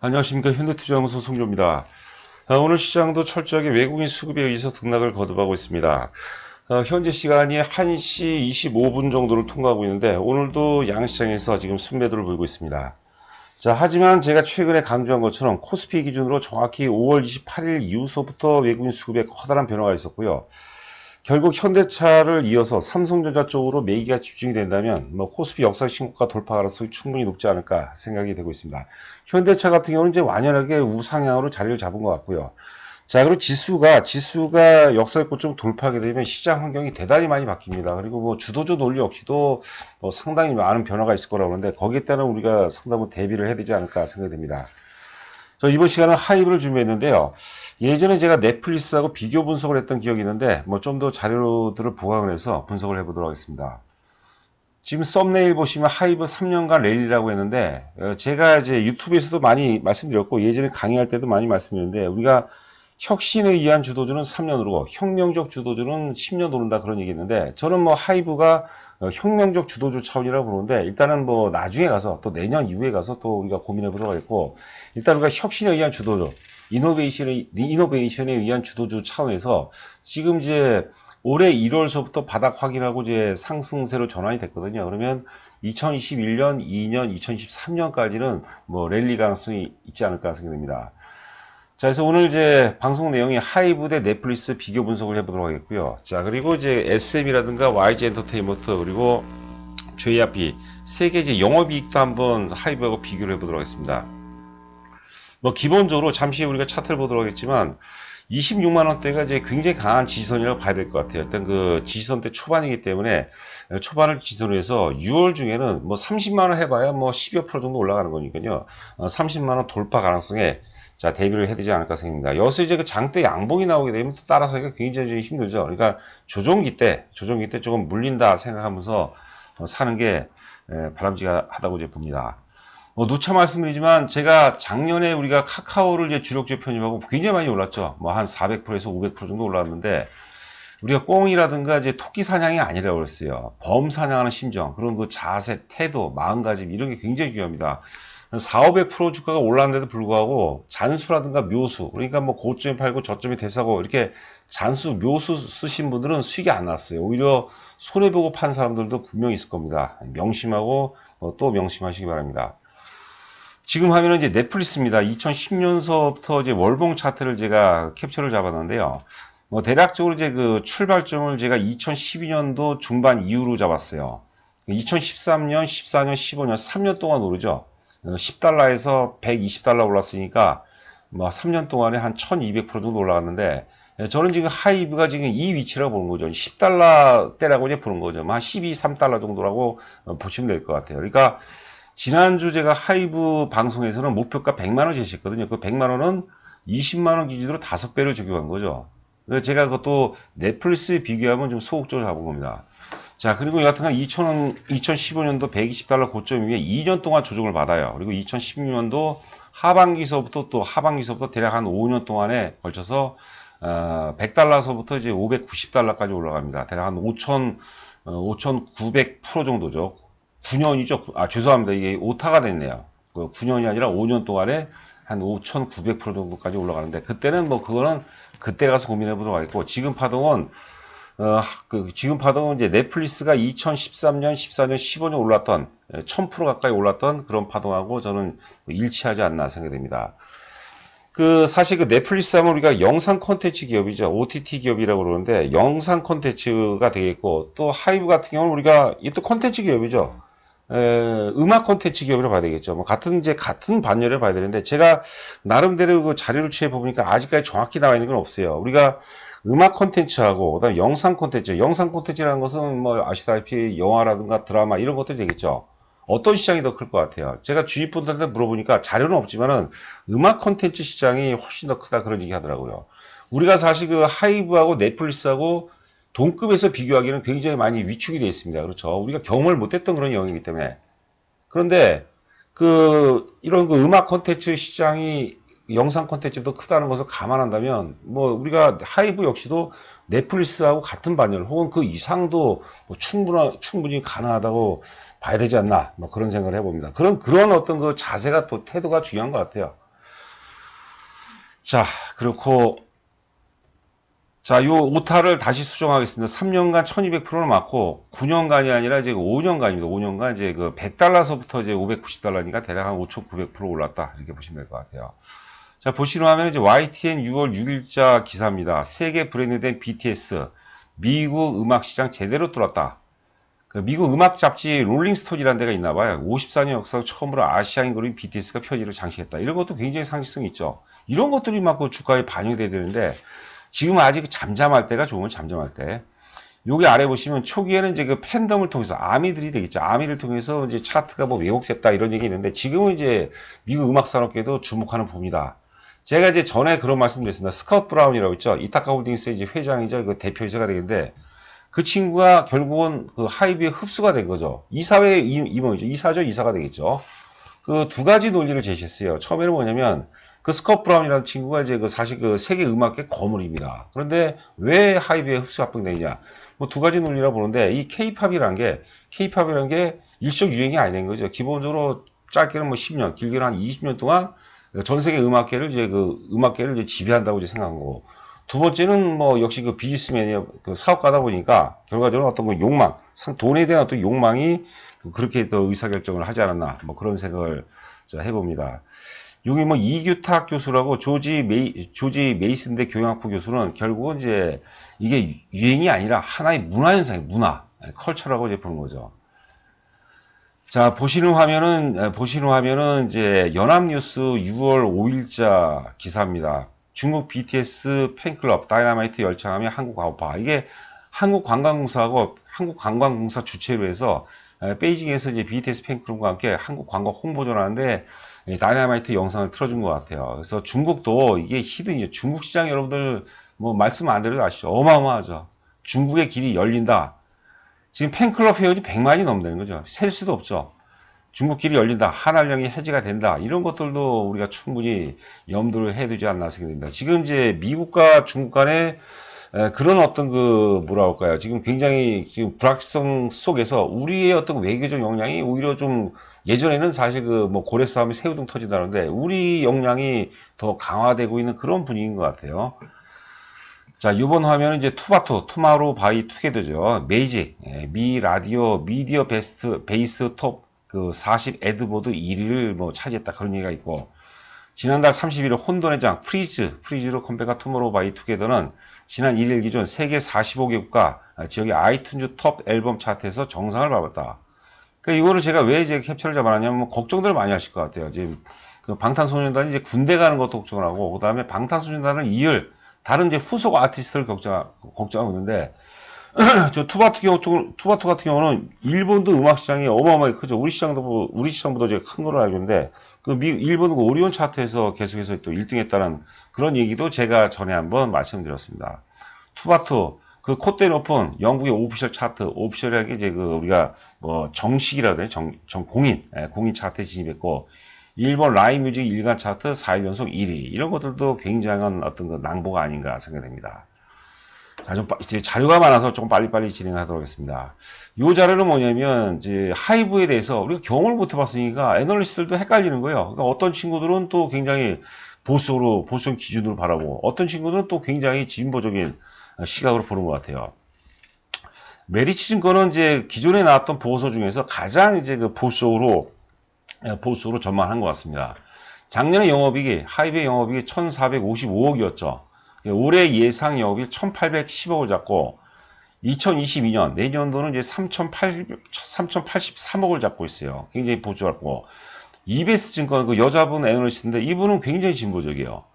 안녕하십니까. 현대투자연구소 송조입니다. 오늘 시장도 철저하게 외국인 수급에 의해서 등락을 거듭하고 있습니다. 현재 시간이 1시 25분 정도를 통과하고 있는데 오늘도 양시장에서 지금 순매도를 보이고 있습니다. 자, 하지만 제가 최근에 강조한 것처럼 코스피 기준으로 정확히 5월 28일 이후서부터 외국인 수급에 커다란 변화가 있었고요. 결국 현대차를 이어서 삼성전자 쪽으로 매기가 집중이 된다면 코스피 역사 신고가 돌파 가능성이 충분히 높지 않을까 생각이 되고 있습니다. 현대차 같은 경우는 이제 완연하게 우상향으로 자리를 잡은 것 같고요. 자, 그리고 지수가 역사의 고점 돌파하게 되면 시장 환경이 대단히 많이 바뀝니다. 그리고 주도주 논리 역시도 상당히 많은 변화가 있을 거라고 하는데 거기에 따른 우리가 상당히 대비를 해야 되지 않을까 생각이 됩니다. 이번 시간은 하이브를 준비했는데요. 예전에 제가 넷플릭스하고 비교 분석을 했던 기억이 있는데 좀 더 자료들을 보강을 해서 분석을 해보도록 하겠습니다. 지금 썸네일 보시면 하이브 3년간 랠리라고 했는데 제가 이제 유튜브에서도 많이 말씀드렸고 예전에 강의할 때도 많이 말씀드렸는데 우리가 혁신에 의한 주도주는 3년 오르고 혁명적 주도주는 10년 오른다 그런 얘기 했는데 저는 하이브가 혁명적 주도주 차원이라고 보는데 일단은 나중에 가서 또 내년 이후에 가서 또 우리가 고민해 보도록 하겠고 일단 우리가 혁신에 의한 주도주 이노베이션에 의한 주도주 차원에서 지금 이제 올해 1월서부터 바닥 확인하고 이제 상승세로 전환이 됐거든요. 그러면 2021년, 2년, 2023년까지는 랠리 가능성이 있지 않을까 생각됩니다. 자, 그래서 오늘 이제 방송 내용이 하이브 대 넷플릭스 비교 분석을 해보도록 하겠고요. 자, 그리고 이제 SM이라든가 YG 엔터테인먼트 그리고 JYP 세 개 이제 영업이익도 한번 하이브하고 비교를 해보도록 하겠습니다. 기본적으로 잠시 우리가 차트를 보도록 하겠지만 26만원대가 이제 굉장히 강한 지지선이라고 봐야 될 것 같아요. 일단 그 지지선대 초반이기 때문에 초반을 지지선으로 해서 6월 중에는 30만원 해봐야 10여 프로 정도 올라가는 거니까요. 30만원 돌파 가능성에 자, 대비를 해야 되지 않을까 생각합니다. 여기서 이제 그 장대 양봉이 나오게 되면 따라서 하기가 굉장히 힘들죠. 그러니까 조정기 때 조금 물린다 생각하면서 사는 게 바람직하다고 이제 봅니다. 누차 말씀드리지만 제가 작년에 우리가 카카오를 이제 주력주에 편입하고 굉장히 많이 올랐죠. 한 400%에서 500% 정도 올랐는데 우리가 꽁이라든가 이제 토끼 사냥이 아니라고 그랬어요. 범 사냥하는 심정, 그런 그 자세, 태도, 마음가짐 이런 게 굉장히 중요합니다. 4,500% 주가가 올랐는데도 불구하고 잔수라든가 묘수, 그러니까 고점에 팔고 저점에 대사고 이렇게 잔수, 묘수 쓰신 분들은 수익이 안 났어요. 오히려 손해보고 판 사람들도 분명히 있을 겁니다. 명심하고 또 명심하시기 바랍니다. 지금 화면은 이제 넷플릭스입니다. 2010년서부터 이제 월봉 차트를 제가 캡처를 잡았는데요. 대략적으로 이제 그 출발점을 제가 2012년도 중반 이후로 잡았어요. 2013년, 14년, 15년, 3년 동안 오르죠. 10달러에서 120달러 올랐으니까 3년 동안에 한 1200% 정도 올라갔는데 저는 지금 하이브가 지금 이 위치라고 보는 거죠. 10달러 대라고 이제 보는 거죠. 한 12, 3달러 정도라고 보시면 될 것 같아요. 그러니까 지난주 제가 하이브 방송에서는 목표가 100만원 제시했거든요. 그 100만원은 20만원 기준으로 5배를 적용한 거죠. 제가 그것도 넷플릭스에 비교하면 좀 소극적으로 잡은 겁니다. 자, 그리고 여하튼 2015년도 120달러 고점 위에 2년 동안 조정을 받아요. 그리고 2016년도 하반기서부터 대략 한 5년 동안에 걸쳐서 100달러서부터 이제 590달러까지 올라갑니다. 대략 한 5,900% 정도죠. 9년이죠. 죄송합니다. 이게 오타가 됐네요. 9년이 아니라 5년 동안에 한 5,900% 정도까지 올라가는데 그때는 그거는 그때 가서 고민해 보도록 하겠고 지금 파동은 이제 넷플릭스가 2013년, 14년, 15년 올랐던 1000% 가까이 올랐던 그런 파동하고 저는 일치하지 않나 생각됩니다. 사실 넷플릭스 하면 우리가 영상 콘텐츠 기업이죠. OTT 기업이라고 그러는데 영상 콘텐츠가 되겠고 또 하이브 같은 경우는 우리가 이또 콘텐츠 기업이죠. 음악 콘텐츠 기업이라고 봐야 되겠죠. 같은 반열을 봐야 되는데 제가 나름대로 그 자료를 취해 보니까 아직까지 정확히 나와 있는 건 없어요. 우리가 음악 콘텐츠하고 그다음에 영상 콘텐츠라는 것은 아시다시피 영화라든가 드라마 이런 것들이 되겠죠. 어떤 시장이 더 클 것 같아요? 제가 주위 분들한테 물어보니까 자료는 없지만은 음악 콘텐츠 시장이 훨씬 더 크다 그런 얘기 하더라고요. 우리가 사실 그 하이브하고 넷플릭스하고 동급에서 비교하기는 굉장히 많이 위축이 되어 있습니다. 그렇죠. 우리가 경험을 못했던 그런 영역이기 때문에. 그런데 이런 음악 콘텐츠 시장이 영상 콘텐츠도 크다는 것을 감안한다면 우리가 하이브 역시도 넷플릭스하고 같은 반열 혹은 그 이상도 충분히 가능하다고 봐야 되지 않나 그런 생각을 해봅니다. 그런 어떤 그 자세가 또 태도가 중요한 것 같아요. 자, 그렇고, 자, 요 오타를 다시 수정하겠습니다. 3년간 1200%를 맞고, 9년간이 아니라 이제 5년간입니다. 5년간 이제 그 100달러서부터 이제 590달러니까 대략 한 5,900% 올랐다. 이렇게 보시면 될 것 같아요. 자, 보시는 화면은 이제 YTN 6월 6일자 기사입니다. 세계 브랜드된 BTS, 미국 음악 시장 제대로 뚫었다. 그 미국 음악 잡지 롤링스톤이라는 데가 있나 봐요. 54년 역사로 처음으로 아시아인 그룹인 BTS가 표지를 장식했다. 이런 것도 굉장히 상식성이 있죠. 이런 것들이 막 그 주가에 반영이 돼야 되는데 지금 아직 잠잠할 때가 좋은 잠잠할 때. 여기 아래 보시면 초기에는 이제 그 팬덤을 통해서 아미들이 되겠죠. 아미를 통해서 이제 차트가 뭐 왜곡됐다 이런 얘기 있는데 지금은 이제 미국 음악 산업계도 주목하는 부분이다. 제가 이제 전에 그런 말씀드렸습니다. 스카우트 브라운이라고 있죠. 이타카 홀딩스의 이제 회장이자 그 대표이사가 되겠는데 그 친구가 결국은 그 하이브에 흡수가 된 거죠. 이사회의 임원이죠. 이사죠. 이사가 되겠죠. 그 두 가지 논리를 제시했어요. 처음에는 뭐냐면 그 스캇 브라운이라는 친구가 이제 그 사실 그 세계 음악계 거물입니다. 그런데 왜 하이브에 흡수 합병되느냐? 뭐 두 가지 논리라 보는데 이 케이팝이라는 게 일시적 유행이 아닌 거죠. 기본적으로 짧게는 뭐 10년, 길게는 한 20년 동안 전 세계 음악계를 이제 지배한다고 이제 생각한 거고. 두 번째는 뭐 역시 그 비즈니스맨이 그 사업가다 보니까 결과적으로 어떤 그 욕망, 돈에 대한 어떤 욕망이 그렇게 또 의사결정을 하지 않았나 뭐 그런 생각을 해봅니다. 여기 뭐 이규탁 교수라고 조지 메이슨대 교양학부 교수는 결국은 이제 이게 유행이 아니라 하나의 문화 현상이에요. 문화, 컬처라고 이제 보는 거죠. 자, 보시는 화면은 이제 연합뉴스 6월 5일자 기사입니다. 중국 BTS 팬클럽 다이너마이트 열창하며 한국 가오파. 이게 한국관광공사 주최로 해서 베이징에서 이제 BTS 팬클럽과 함께 한국 관광 홍보전 하는데 다이너마이트 영상을 틀어준 것 같아요. 그래서 중국도 이게 히든이죠. 중국 시장 여러분들 뭐 말씀 안 드려도 아시죠? 어마어마하죠. 중국의 길이 열린다. 지금 팬클럽 회원이 100만이 넘는 거죠. 셀 수도 없죠. 중국 길이 열린다. 한한령이 해지가 된다. 이런 것들도 우리가 충분히 염두를 해야 되지 않나 생각됩니다. 지금 이제 미국과 중국 간의 그런 어떤 그 뭐라 할까요? 지금 굉장히 지금 불확실성 속에서 우리의 어떤 외교적 역량이 오히려 좀 예전에는 사실 그 뭐 고래 싸움이 새우등 터진다는데 우리 역량이 더 강화되고 있는 그런 분위기인 것 같아요. 자, 이번 화면은 이제 투마로우 바이 투게더죠. 메이직, 미 라디오 미디어 베이스 톱 그 40 애드보드 1위를 뭐 차지했다 그런 얘기가 있고 지난달 31일 혼돈의 장 프리즈로 컴백한 투모로우 바이 투게더는 지난 1일 기준 세계 45개국가 지역의 아이튠즈 톱 앨범 차트에서 정상을 밟았다. 그러니까 이거를 제가 왜 이제 캡처를 잡아놨냐면 걱정들 많이 하실 것 같아요. 지금 그 방탄소년단이 이제 군대 가는 것도 걱정을 하고 그 다음에 방탄소년단을 이을 다른 이제 후속 아티스트를 걱정하고 있는데 저 투바투 같은 경우는 일본도 음악 시장이 어마어마하게 크죠. 우리 시장보다 제가 큰 걸로 알고 있는데 일본 오리온 차트에서 계속해서 또 1등 했다는 그런 얘기도 제가 전에 한번 말씀드렸습니다. 투바투 그 콧대 높은 영국의 오피셜 차트, 오피셜하게 이제 그 우리가 뭐 정식이라고 해야 되나? 공인 차트에 진입했고 일본 라이뮤직 일간 차트 4일 연속 1위 이런 것들도 굉장한 어떤 그 낭보가 아닌가 생각됩니다. 자, 이제 자료가 많아서 조금 빨리빨리 진행하도록 하겠습니다. 이 자료는 뭐냐면 이제 하이브에 대해서 우리가 경험을 못 해봤으니까 애널리스트들도 헷갈리는 거예요. 그러니까 어떤 친구들은 또 굉장히 보수적인 기준으로 바라보고 어떤 친구들은 또 굉장히 진보적인 시각으로 보는 것 같아요. 메리츠 증권은 이제 기존에 나왔던 보고서 중에서 가장 이제 그 보수적으로 전망한 것 같습니다. 작년에 하이브의 영업이익이 1,455억이었죠. 올해 예상 영업이익 1,810억을 잡고 2022년 내년도는 이제 3,083억을 잡고 있어요. 굉장히 보수적이고 이베스 증권 그 여자분 애널리스트인데 이분은 굉장히 진보적이에요.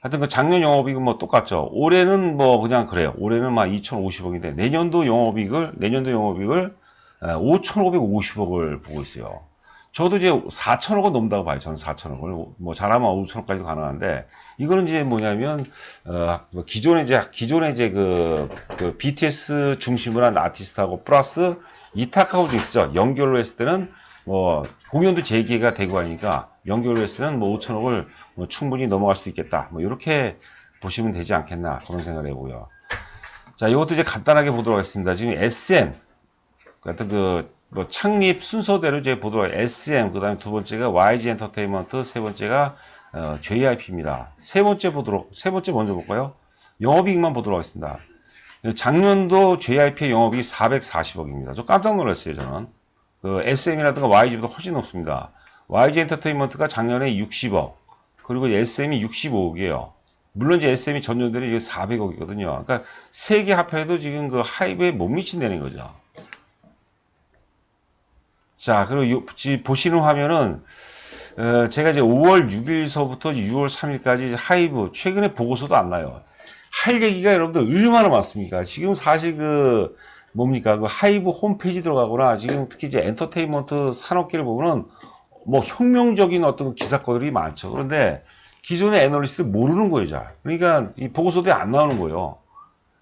하여튼 그 작년 영업이익은 뭐 똑같죠. 올해는 뭐 그냥 그래요. 올해는 막 2,050억인데 내년도 영업이익을 5,550억을 보고 있어요. 저도 이제 4천억은 넘는다고 봐요. 저는 4천억을. 뭐 잘하면 5천억까지도 가능한데, 이거는 이제 뭐냐면, 기존에 이제 그 BTS 중심으로 한 아티스트하고 플러스 이타카도 있죠. 연결로 했을 때는 뭐, 공연도 재개가 되고 하니까 연결로 했을 때는 뭐 5천억을 뭐 충분히 넘어갈 수도 있겠다. 뭐 이렇게 보시면 되지 않겠나. 그런 생각을 해보고요. 자, 이것도 이제 간단하게 보도록 하겠습니다. 지금 SM, 같은 창립 순서대로 이제 보도록 SM, 그 다음에 두 번째가 YG 엔터테인먼트, 세 번째가 JIP입니다. 세 번째 먼저 볼까요? 영업이익만 보도록 하겠습니다. 작년도 JIP의 영업이익이 440억입니다. 저 깜짝 놀랐어요, 저는. 그 SM이라든가 YG보다 훨씬 높습니다. YG 엔터테인먼트가 작년에 60억, 그리고 SM이 65억이에요. 물론 이제 SM이 전년대로 400억이거든요. 그러니까 세 개 합해도 지금 그 하이브에 못 미친다는 거죠. 자, 그리고 보시는 화면은 제가 이제 5월 6일서부터 6월 3일까지 하이브 최근에 보고서도 안 나요. 할 얘기가 여러분들 얼마나 많습니까? 지금 사실 그 뭡니까? 그 하이브 홈페이지 들어가거나 지금 특히 이제 엔터테인먼트 산업계를 보면은 뭐 혁명적인 어떤 기사거들이 많죠. 그런데 기존의 애널리스트들 모르는 거예요, 잘. 그러니까 이 보고서들이 안 나오는 거예요.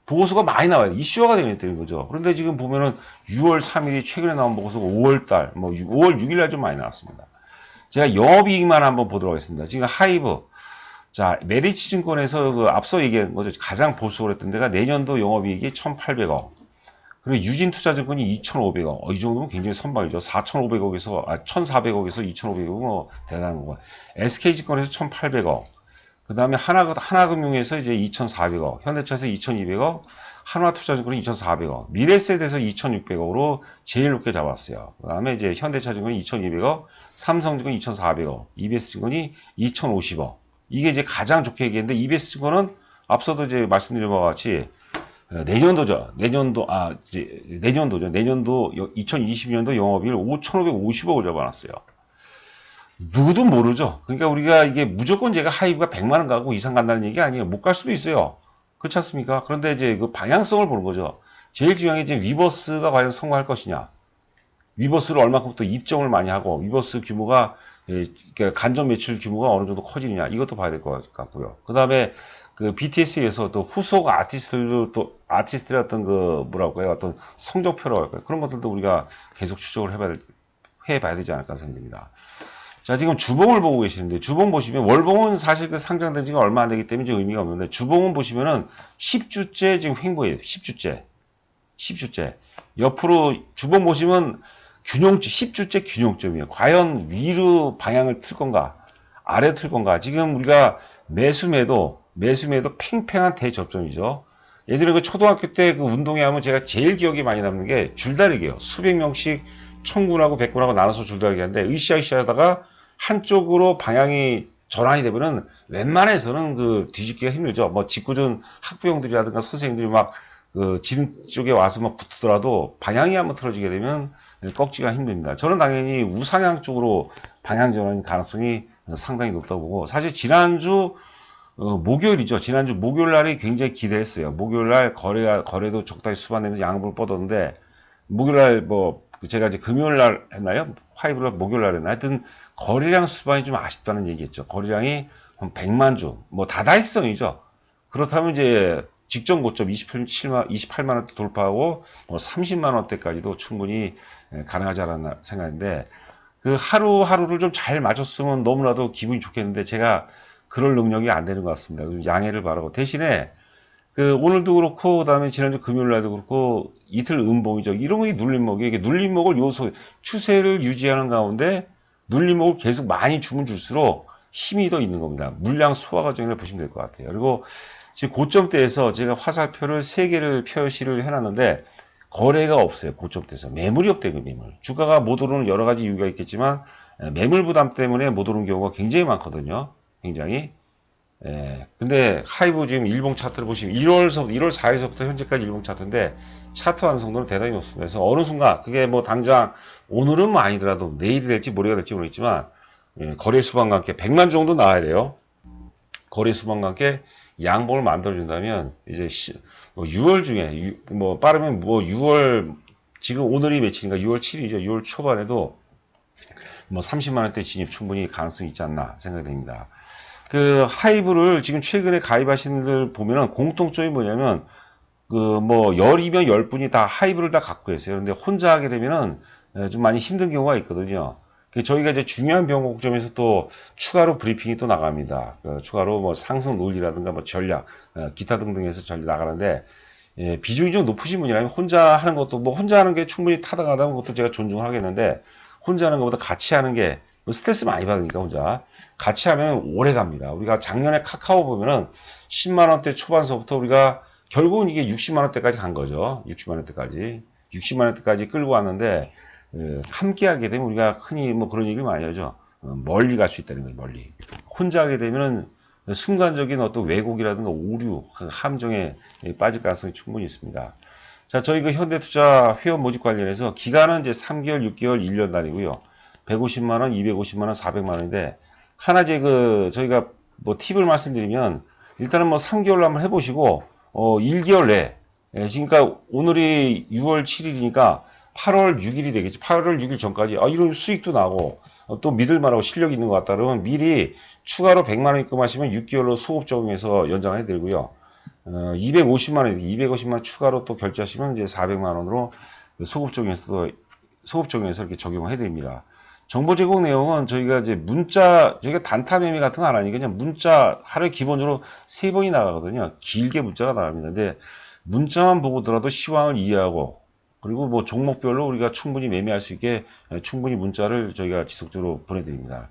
보고서가 많이 나와요. 이슈화가 되는 거죠. 그런데 지금 보면은 6월 3일이 최근에 나온 보고서가 5월달, 뭐 5월 6일날 좀 많이 나왔습니다. 제가 영업이익만 한번 보도록 하겠습니다. 지금 하이브. 자, 메리츠 증권에서 그 앞서 얘기한 거죠. 가장 보수로 했던 데가 내년도 영업이익이 1,800억. 그리고 유진투자증권이 2,500억. 이 정도면 굉장히 선방이죠. 4,500억에서, 1,400억에서 2,500억은 뭐 대단한 거고. SK증권에서 1,800억. 그 다음에 하나금융에서 이제 2,400억. 현대차에서 2,200억. 한화투자증권은 2,400억. 미래세대에서 2,600억으로 제일 높게 잡았어요. 그 다음에 이제 현대차증권이 2,200억. 삼성증권 2,400억. EBS증권이 2,050억. 이게 이제 가장 좋게 얘기했는데, EBS증권은 앞서도 이제 말씀드린 바와 같이 내년도 2020년도 영업이익을 5,550억을 잡아놨어요. 누구도 모르죠. 그러니까 우리가 이게 무조건 제가 하이브가 100만 원 가고 이상 간다는 얘기 아니에요. 못 갈 수도 있어요. 그렇지 않습니까? 그런데 이제 그 방향성을 보는 거죠. 제일 중요한 게 이제 위버스가 과연 성공할 것이냐. 위버스를 얼마큼 또 입점을 많이 하고 위버스 규모가 그러니까 간접 매출 규모가 어느 정도 커지느냐. 이것도 봐야 될 것 같고요. 그 다음에 그 BTS에서 또 후속 아티스트의 어떤 그 뭐라고 해요, 어떤 성적표라고 할까요? 그런 것들도 우리가 계속 추적을 해봐야 되지 않을까 생각됩니다. 자, 지금 주봉을 보고 계시는데, 주봉 보시면, 월봉은 사실 그 상장된 지가 얼마 안 되기 때문에 의미가 없는데, 주봉은 보시면은 10주째 지금 횡보예요. 10주째. 옆으로 주봉 보시면 10주째 균형점이에요. 과연 위로 방향을 틀 건가? 아래 틀 건가? 지금 우리가 매수매도 팽팽한 대접점이죠. 예전에 그 초등학교 때 그 운동회 하면 제가 제일 기억에 많이 남는 게 줄다리기예요. 수백 명씩 1000군하고 100군하고 나눠서 줄다리기 하는데 으쌰으쌰 하다가 한쪽으로 방향이 전환이 되면은 웬만해서는 그 뒤집기가 힘들죠. 뭐 직구준 학부형들이라든가 선생님들이 막 그 진 쪽에 와서 막 붙더라도 방향이 한번 틀어지게 되면 꺾기가 힘듭니다. 저는 당연히 우상향 쪽으로 방향 전환 가능성이 상당히 높다고 보고, 사실 지난주 목요일이죠. 지난주 목요일 날이 굉장히 기대했어요. 목요일 날 거래도 적당히 수반되면서 양봉을 뻗었는데, 목요일 날 제가 이제 금요일 날 했나요? 화요일 목요일 날 했나? 하여튼 거래량 수반이 좀 아쉽다는 얘기겠죠. 거래량이 한 100만 주, 뭐 다다익선이죠. 그렇다면 이제 직전 고점 28만 원대 돌파하고 뭐 30만 원대까지도 충분히 가능하지 않았나 생각인데, 그 하루하루를 좀 잘 맞췄으면 너무나도 기분이 좋겠는데 제가 그럴 능력이 안 되는 것 같습니다. 양해를 바라고, 대신에 그 오늘도 그렇고 그다음에 지난주 금요일 날도 그렇고 이틀 음봉이죠. 이런 게 눌림목이, 이게 눌림목을 요소 추세를 유지하는 가운데 눌림목을 계속 많이 주면 줄수록 힘이 더 있는 겁니다. 물량 소화 과정을 보시면 될 것 같아요. 그리고 지금 고점대에서 제가 화살표를 3개를 표시를 해놨는데 거래가 없어요. 고점대에서 매물이 없대요. 매물. 주가가 못 오르는 여러 가지 이유가 있겠지만 매물 부담 때문에 못 오르는 경우가 굉장히 많거든요. 굉장히. 근데 하이브 지금 일봉 차트를 보시면 1월 4일서부터 현재까지 일봉 차트인데 차트 완성도는 대단히 높습니다. 그래서 어느 순간 그게 뭐 당장 오늘은 뭐 아니더라도 내일이 될지 모레가 될지 모르겠지만 거래 수반과 함께 100만 정도 나와야 돼요. 거래 수반과 함께 양봉을 만들어준다면 이제 6월 중에 뭐 빠르면 뭐 6월, 지금 오늘이 며칠인가 6월 7일이죠. 6월 초반에도 뭐 30만 원대 진입 충분히 가능성이 있지 않나 생각됩니다. 그 하이브를 지금 최근에 가입하시는 분들 보면은 공통점이 뭐냐면 그 뭐 10이면 10분이 다 하이브를 다 갖고 계세요. 근데 혼자 하게 되면은 좀 많이 힘든 경우가 있거든요. 저희가 이제 중요한 변곡점에서 또 추가로 브리핑이 또 나갑니다. 추가로 뭐 상승 논리라든가 뭐 전략, 기타 등등에서 전략 나가는데, 비중이 좀 높으신 분이라면 혼자 하는 것도, 뭐 혼자 하는 게 충분히 타당하다는 것도 제가 존중하겠는데, 혼자 하는 것보다 같이 하는 게 스트레스 많이 받으니까 혼자. 같이 하면 오래 갑니다. 우리가 작년에 카카오 보면은 10만원대 초반서부터 우리가 결국은 이게 60만원대까지 간 거죠. 60만원대까지. 60만원대까지 끌고 왔는데, 함께 하게 되면 우리가 흔히 뭐 그런 얘기를 많이 하죠. 멀리 갈 수 있다는 거예요, 멀리. 혼자 하게 되면은 순간적인 어떤 왜곡이라든가 오류, 함정에 빠질 가능성이 충분히 있습니다. 자, 저희 그 현대투자 회원 모집 관련해서 기간은 이제 3개월, 6개월, 1년 단위고요. 150만원, 250만원, 400만원인데, 하나 이제 저희가 뭐 팁을 말씀드리면, 일단은 뭐 3개월로 한번 해보시고, 1개월 내에, 그러니까 오늘이 6월 7일이니까 8월 6일이 되겠지. 8월 6일 전까지, 이런 수익도 나고, 또 믿을만하고 실력이 있는 것 같다 그러면 미리 추가로 100만원 입금하시면 6개월로 소급 적용해서 연장해 드리고요. 250만원, 250만원 추가로 또 결제하시면 이제 400만원으로 소급 적용해서 이렇게 적용을 해 드립니다. 정보 제공 내용은 저희가 이제 저희가 단타 매매 같은 거 안 하니까 그냥 문자 하루에 기본적으로 3번이 나가거든요. 길게 문자가 나갑니다. 근데 문자만 보고더라도 시황을 이해하고 그리고 뭐 종목별로 우리가 충분히 매매할 수 있게 충분히 문자를 저희가 지속적으로 보내드립니다.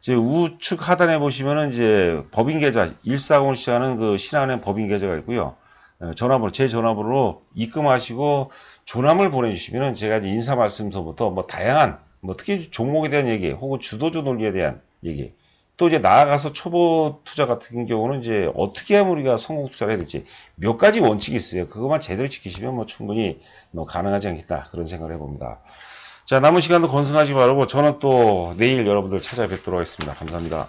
이제 우측 하단에 보시면은 이제 법인 계좌 140 시하는 그 신한은행 법인 계좌가 있고요. 전화번호 제 전화번호로 입금하시고 조남을 보내주시면은 제가 이제 인사 말씀서부터 뭐 다양한 뭐 특히 종목에 대한 얘기 혹은 주도주 논리에 대한 얘기 또 이제 나아가서 초보 투자 같은 경우는 이제 어떻게 하면 우리가 성공 투자를 해야 될지 몇 가지 원칙이 있어요. 그것만 제대로 지키시면 뭐 충분히 뭐 가능하지 않겠다 그런 생각을 해봅니다. 자, 남은 시간도 건승하시기 바라고 저는 또 내일 여러분들 찾아뵙도록 하겠습니다. 감사합니다.